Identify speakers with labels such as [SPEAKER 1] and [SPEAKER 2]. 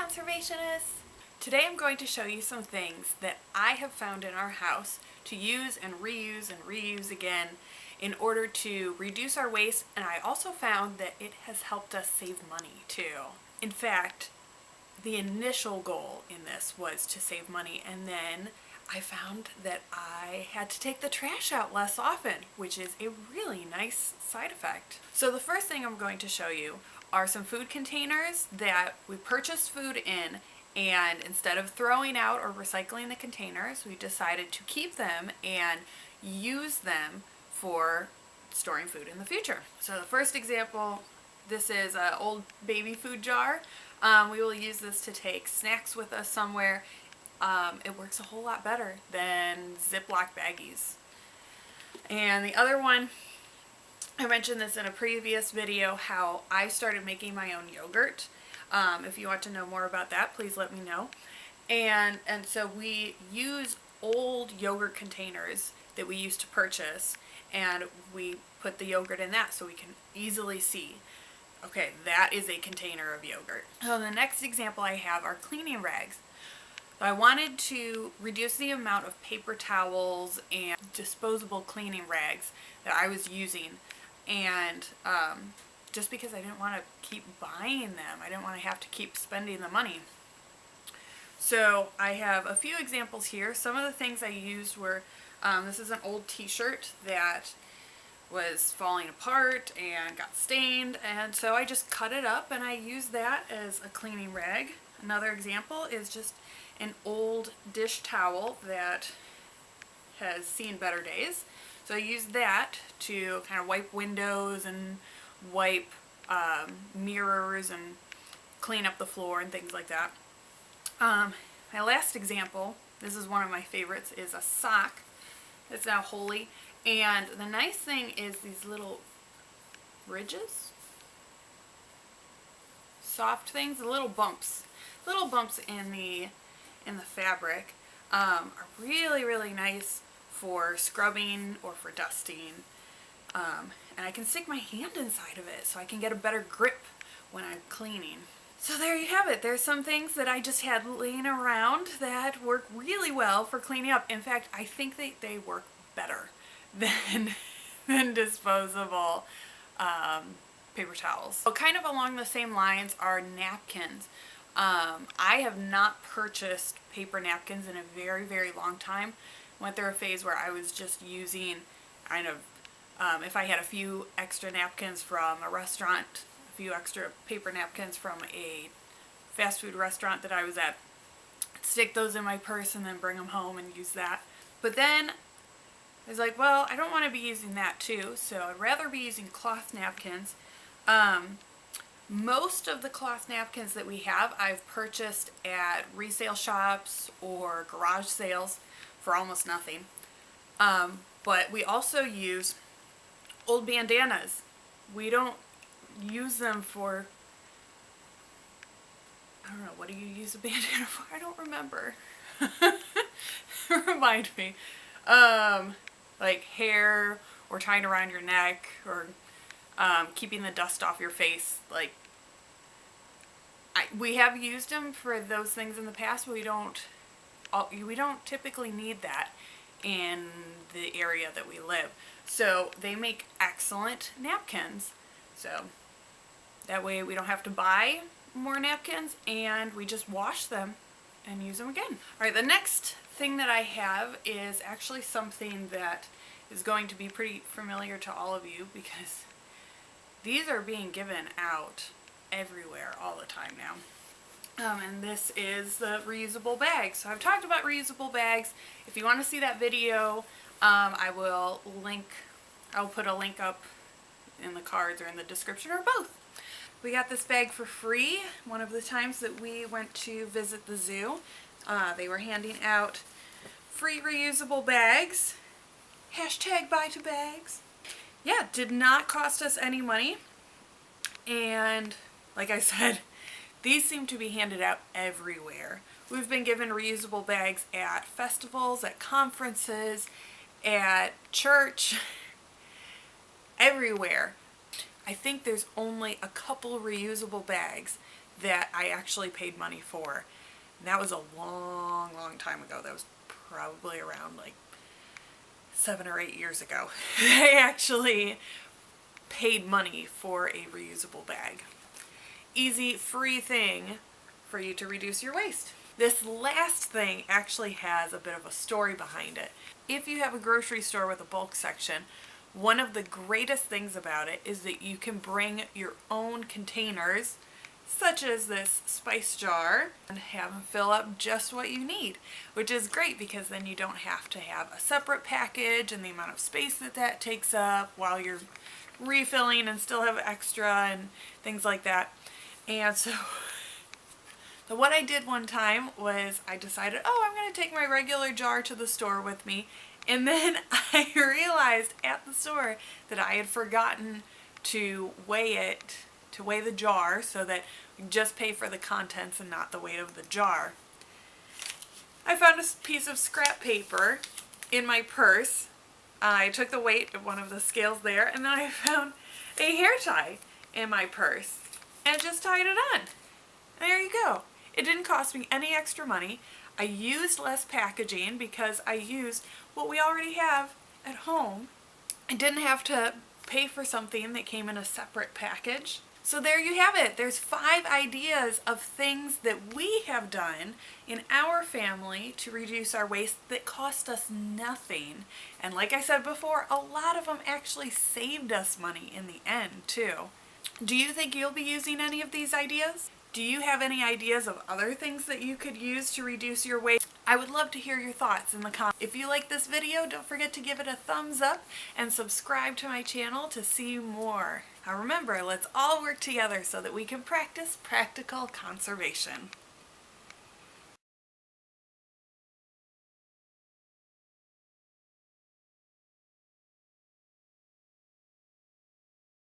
[SPEAKER 1] conservationists! Today I'm going to show you some things that I have found in our house to use and reuse again in order to reduce our waste, and I also found that it has helped us save money too. In fact, the initial goal in this was to save money, and then I found that I had to take the trash out less often, which is a really nice side effect. So the first thing I'm going to show you are some food containers that we purchased food in, and instead of throwing out or recycling the containers, we decided to keep them and use them for storing food in the future. So the first example, this is an old baby food jar. We will use this to take snacks with us somewhere. It works a whole lot better than Ziploc baggies. And the other one, I mentioned this in a previous video, how I started making my own yogurt. If you want to know more about that, please let me know. And so we use old yogurt containers that we used to purchase, and we put the yogurt in that so we can easily see, okay, that is a container of yogurt. So the next example I have are cleaning rags. I wanted to reduce the amount of paper towels and disposable cleaning rags that I was using, and just because I didn't want to keep buying them, I didn't want to have to keep spending the money. So I have a few examples here. Some of the things I used were, this is an old t-shirt that was falling apart and got stained, and so I just cut it up and I used that as a cleaning rag. Another example is just an old dish towel that has seen better days. So I used that to kind of wipe windows and wipe mirrors and clean up the floor and things like that. My last example, this is one of my favorites, is a sock. It's now holey, and the nice thing is these little ridges, soft things, little bumps in the fabric are really nice for scrubbing or for dusting, and I can stick my hand inside of it so I can get a better grip when I'm cleaning. So there you have it. There's some things that I just had laying around that work really well for cleaning up. In fact, I think they work better than disposable paper towels. So kind of along the same lines are napkins. I have not purchased paper napkins in a very long time. Went through a phase where I was just using kind of, if I had a few extra napkins from a restaurant, a few extra paper napkins from a fast food restaurant that I was at, I'd stick those in my purse and then bring them home and use that. But then I was like, well, I don't want to be using that too, so I'd rather be using cloth napkins. Most of the cloth napkins that we have, I've purchased at resale shops or garage sales for almost nothing. But we also use old bandanas. We don't use them for, I don't know, what do you use a bandana for? I don't remember. Remind me. Like hair, or tying around your neck, or keeping the dust off your face. Like, we have used them for those things in the past, but we don't typically need that in the area that we live. So they make excellent napkins. So that way we don't have to buy more napkins, and we just wash them and use them again. Alright, the next thing that I have is actually something that is going to be pretty familiar to all of you, because these are being given out everywhere all the time now. And this is the reusable bag. So I've talked about reusable bags. If you want to see that video, I'll put a link up in the cards or in the description, or both. We got this bag for free one of the times that we went to visit the zoo. They were handing out free reusable bags. Hashtag buy to bags. Yeah, did not cost us any money. And like I said, these seem to be handed out everywhere. We've been given reusable bags at festivals, at conferences, at church, everywhere. I think there's only a couple reusable bags that I actually paid money for. And that was a long, long time ago. That was probably around like 7 or 8 years ago. I actually paid money for a reusable bag. Easy, free thing for you to reduce your waste. This last thing actually has a bit of a story behind it. If you have a grocery store with a bulk section, one of the greatest things about it is that you can bring your own containers, such as this spice jar, and have them fill up just what you need, which is great because then you don't have to have a separate package and the amount of space that that takes up while you're refilling and still have extra and things like that. And so what I did one time was I decided, oh, I'm going to take my regular jar to the store with me. And then I realized at the store that I had forgotten to weigh it, to weigh the jar so that we just pay for the contents and not the weight of the jar. I found a piece of scrap paper in my purse. I took the weight of one of the scales there, and then I found a hair tie in my purse and just tied it on. There you go. It didn't cost me any extra money. I used less packaging because I used what we already have at home. I didn't have to pay for something that came in a separate package. So there you have it. There's 5 ideas of things that we have done in our family to reduce our waste that cost us nothing. And like I said before, a lot of them actually saved us money in the end too. Do you think you'll be using any of these ideas? Do you have any ideas of other things that you could use to reduce your waste? I would love to hear your thoughts in the comments. If you like this video, don't forget to give it a thumbs up and subscribe to my channel to see more. Now remember, let's all work together so that we can practice practical conservation.